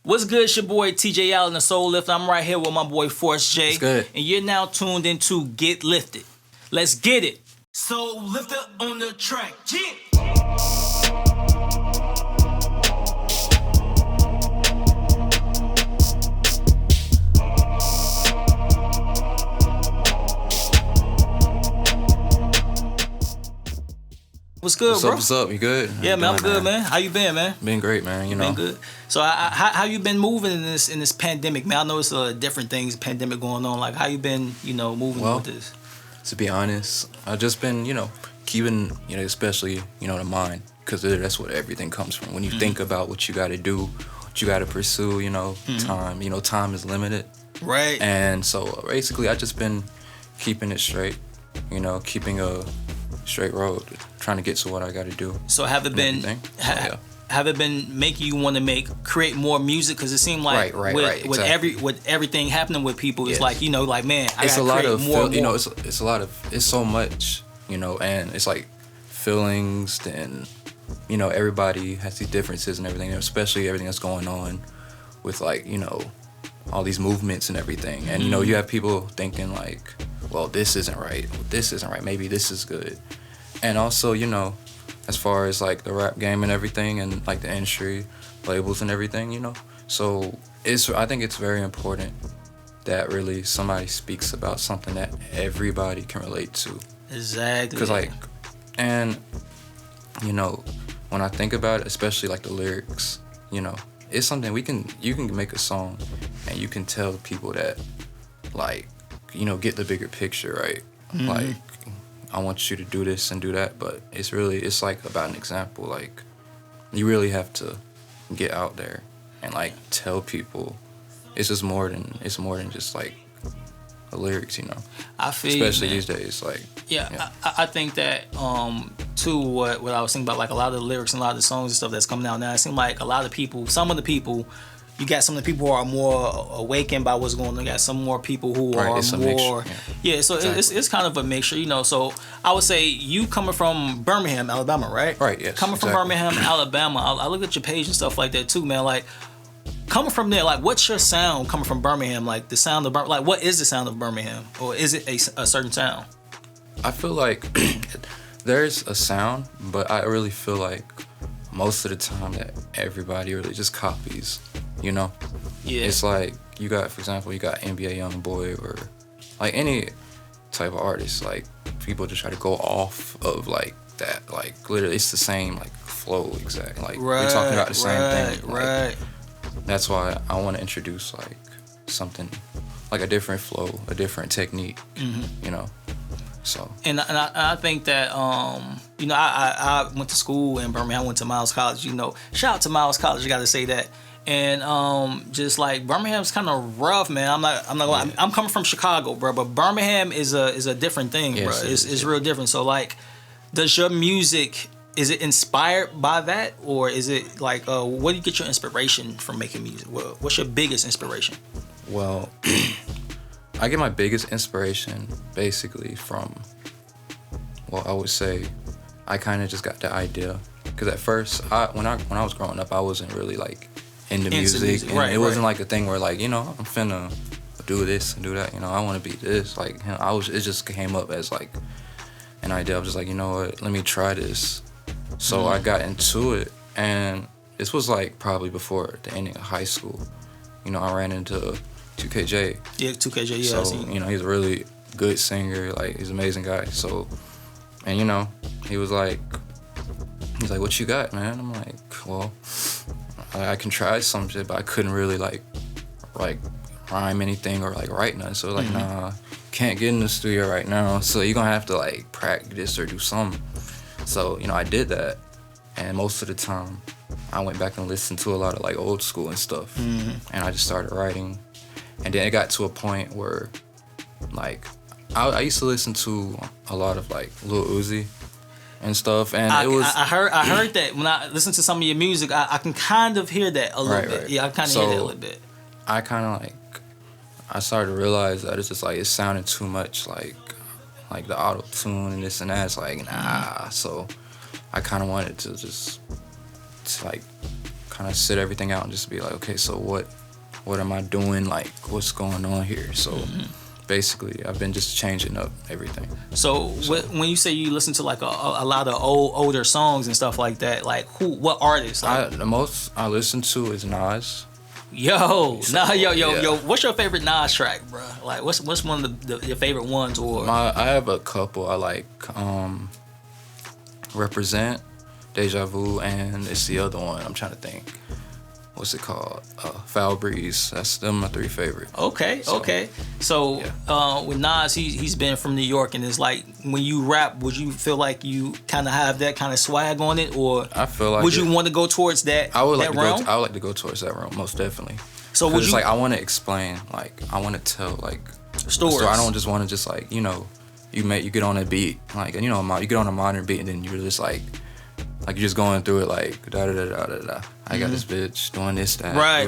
What's good? It's your boy TJ Allen, the Soul Lifter. I'm right here with my boy ForceJ. It's good. And you're now tuned into Get Lifted. Let's get it. Soul Lifter on the track. Yeah. What's good, bro? What's up? You good? Yeah, man, I'm good, man. How you been, man? Been great, man. You know, been good. So, how you been moving in this pandemic, man? I know it's different things, pandemic going on. Like, how you been, moving with this? To be honest, I've just been, keeping, especially, the mind, because that's what everything comes from. When you think about what you got to do, what you got to pursue, time. Time is limited. Right. And so basically, I just been keeping it straight. Keeping a straight road, trying to get to what I got to do. So have it been have it been making you want to create more music? Because it seemed like with everything happening with people, it's like man, I gotta create more. It's so much, and it's like feelings. Then everybody has these differences and everything, especially everything that's going on with all these movements and everything. And you have people thinking like, well, this isn't right, maybe this is good. And also, as far as like the rap game and everything, and like the industry, labels and everything, so I think it's very important that really somebody speaks about something that everybody can relate to. Exactly. Because when I think about it, especially like the lyrics, it's something you can make a song and you can tell people that get the bigger picture, right? Like, I want you to do this and do that, but it's like about an example. Like, you really have to get out there and like tell people it's more than just like the lyrics, I feel especially you, these days. Like, I think that too. What I was thinking about, like a lot of the lyrics and a lot of the songs and stuff that's coming out now, it seems like some of the people. You got some of the people who are more awakened by what's going on. You got some more people who are more... So exactly. It's kind of a mixture, So I would say you coming from Birmingham, Alabama, right? Right, yes. Coming from Birmingham, Alabama, I look at your page and stuff like that too, man. Like, coming from there, like, what's your sound coming from Birmingham? Like, the sound of Birmingham... Like, what is the sound of Birmingham? Or is it a certain sound? I feel like there's a sound, but I really feel like most of the time that everybody really just copies... Yeah. It's like you got, for example, NBA YoungBoy or like any type of artist. Like, people just try to go off of like that. Like, literally, it's the same like flow exactly. Like, we're talking about the same thing. Like, that's why I want to introduce like something like a different flow, a different technique. So. And I think that I went to school in Birmingham. I went to Miles College. Shout out to Miles College. You got to say that. And just like Birmingham's kind of rough, man. I'm coming from Chicago, bro, but Birmingham is a different thing, bro. It's real different. So like, does your music, is it inspired by that, or is it like where do you get your inspiration from making music? What's your biggest inspiration? Well, I get my biggest inspiration basically from, I would say I kind of just got the idea, because at first when I was growing up, I wasn't really like into music, and it wasn't like a thing where like, I'm finna do this and do that, I want to be this, like, it just came up as like an idea. I was just like, you know what, let me try this. So I got into it, and this was like probably before the ending of high school. I ran into 2KJ. Yeah, 2KJ, yeah. So, he's a really good singer, like, he's an amazing guy. So, and he was like, what you got, man? I'm like, well, I can try some shit, but I couldn't really like rhyme anything or like write nothing. So like, nah, can't get in the studio right now. So you're gonna have to like practice or do something. So I did that, and most of the time I went back and listened to a lot of like old school and stuff, and I just started writing. And then it got to a point where like I used to listen to a lot of like Lil Uzi and stuff, and I heard that when I listen to some of your music, I can kind of hear that a little bit. Right. Yeah, I kind of hear that a little bit. I kind of I started to realize that it's just like it sounded too much like the auto tune and this and that. It's like, nah. So I kind of wanted to just kind of sit everything out and just be like, okay, so what am I doing? Like, what's going on here? So basically, I've been just changing up everything. So when you say you listen to like a lot of older songs and stuff like that, like what artists? Like, The most I listen to is Nas. Yo, what's your favorite Nas track, bro? Like, what's one of your favorite ones? Or I have a couple. I like Represent, Deja Vu, and it's the other one. I'm trying to think. What's it called? Foul Breeze. That's them my 3 favorite. Okay. So with Nas, he's been from New York, and it's like when you rap, would you feel like you kind of have that kind of swag on it, or I feel like would you want to go towards that? I would like realm? to go towards that realm, most definitely. So would you? Like I want to explain, like I want to tell like stories. So I don't just want to just like you get on a beat, like you get on a modern beat, and then you're just like you're just going through it like da da da da da da. I got this bitch doing this, that. Right.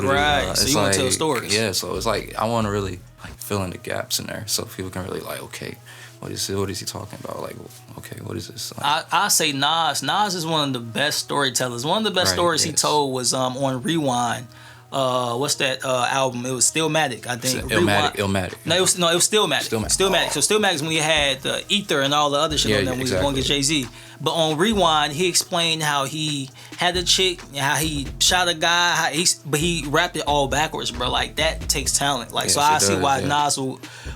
So you want to tell stories. Yeah, so it's like I want to really like fill in the gaps in there, so people can really like, okay, what is he talking about? Like, okay, what is this? Like, I say Nas. Nas is one of the best storytellers. One of the best stories he told was on Rewind. What's that album? It was Stillmatic, I think. Illmatic. No, it was Stillmatic. Stillmatic. So Stillmatic is when you had the Ether and all the other shit on them when you was going to get JayZ. But on Rewind, he explained how he had a chick, how he shot a guy, but he rapped it all backwards, bro. Like that takes talent. Like, yes, so I see why Nas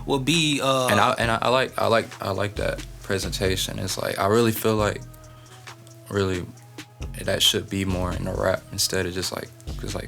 will be. And I like that presentation. It's like I really feel like that should be more in the rap instead of just like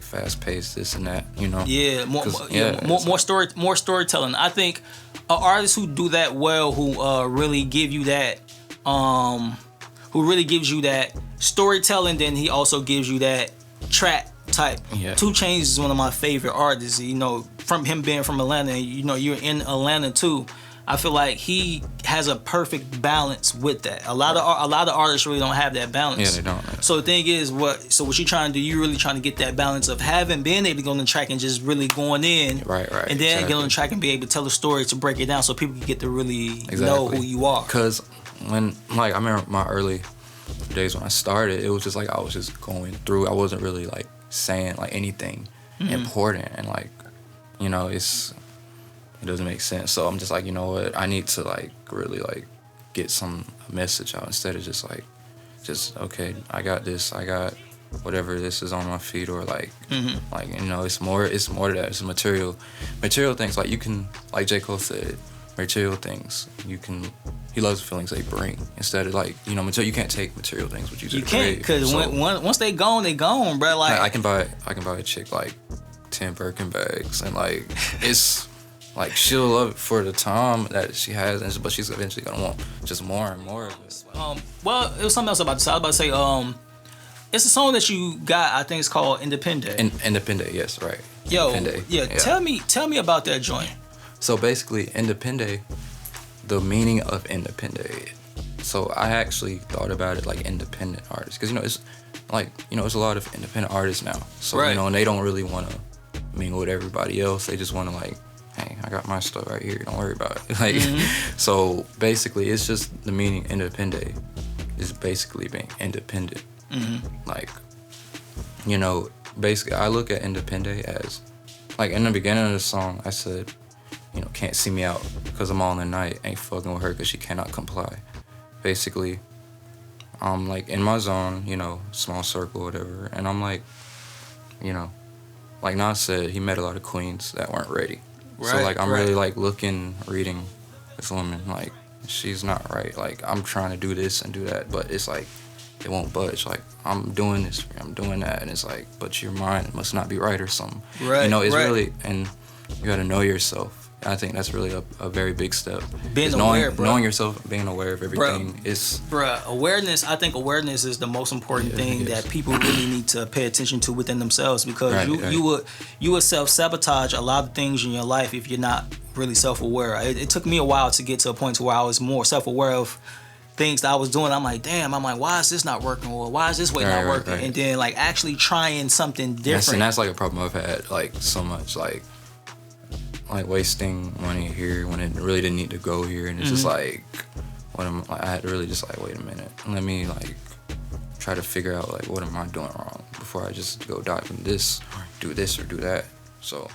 fast paced this and that, you know. Yeah, more storytelling. I think artists who do that well, who really give you that, who really gives you that storytelling, then he also gives you that trap type. Yeah. 2 Chainz is one of my favorite artists. You know, from him being from Atlanta, you know, you're in Atlanta too. I feel like he has a perfect balance with that. A lot of artists really don't have that balance. Yeah, they don't. Right? So the thing is, what you trying to do? You really trying to get that balance of being able to go on the track and just really going in, right, and then get on the track and be able to tell a story to break it down, so people can get to really know who you are. Because when I remember my early days when I started, it was just like I was just going through. I wasn't really like saying like anything important, and like, you know, it doesn't make sense. So I'm just like, you know what, I need to like really like get some message out instead of just okay, I got this, I got whatever this is on my feet, or like like, you know, it's more to that. It's material things. Like you can, like J. Cole said, material things he loves the feelings they bring, instead of like, you know, you can't take material things with you. You can't, because once they gone, bro. Like I can buy a chick like 10 Birkin bags, and like it's like she'll love it for the time that she has, but she's eventually gonna want just more and more of it. Well, it was something else about this. I was about to say, it's a song that you got. I think it's called Independent. Independent, yes, right. Yo, yeah. Tell me about that joint. So basically, Independent, the meaning of independent. So I actually thought about it like independent artists, because it's like, it's a lot of independent artists now. So right. And they don't really want to mingle with everybody else. They just want to like, hey, I got my stuff right here. Don't worry about it. Like, so basically, it's just the meaning independent is basically being independent. Like, basically, I look at independent as, like, in the beginning of the song, I said, can't see me out because I'm all in the night. Ain't fucking with her because she cannot comply. Basically, I'm like in my zone, small circle, whatever, and I'm like, like Nas said, he met a lot of queens that weren't ready. Right, so like I'm really like reading this woman, like she's not right. Like I'm trying to do this and do that, but it's like it won't budge. Like I'm doing this, I'm doing that, and it's like, but your mind must not be right or something. Right. It's really, and you got to know yourself. I think that's really a very big step. Being aware, bro. Knowing yourself, being aware of everything is... Bruh, awareness, I think awareness is the most important thing that people really need to pay attention to within themselves, because you would self-sabotage a lot of things in your life if you're not really self-aware. It took me a while to get to a point to where I was more self-aware of things that I was doing. I'm like, why is this not working? Or why is this way not working? Right. And then like actually trying something different. And that's like a problem I've had, like so much, like wasting money here when it really didn't need to go here, and it's just like, I had to really just like, wait a minute, let me like try to figure out like what am I doing wrong before I just go dive in this, or do that. So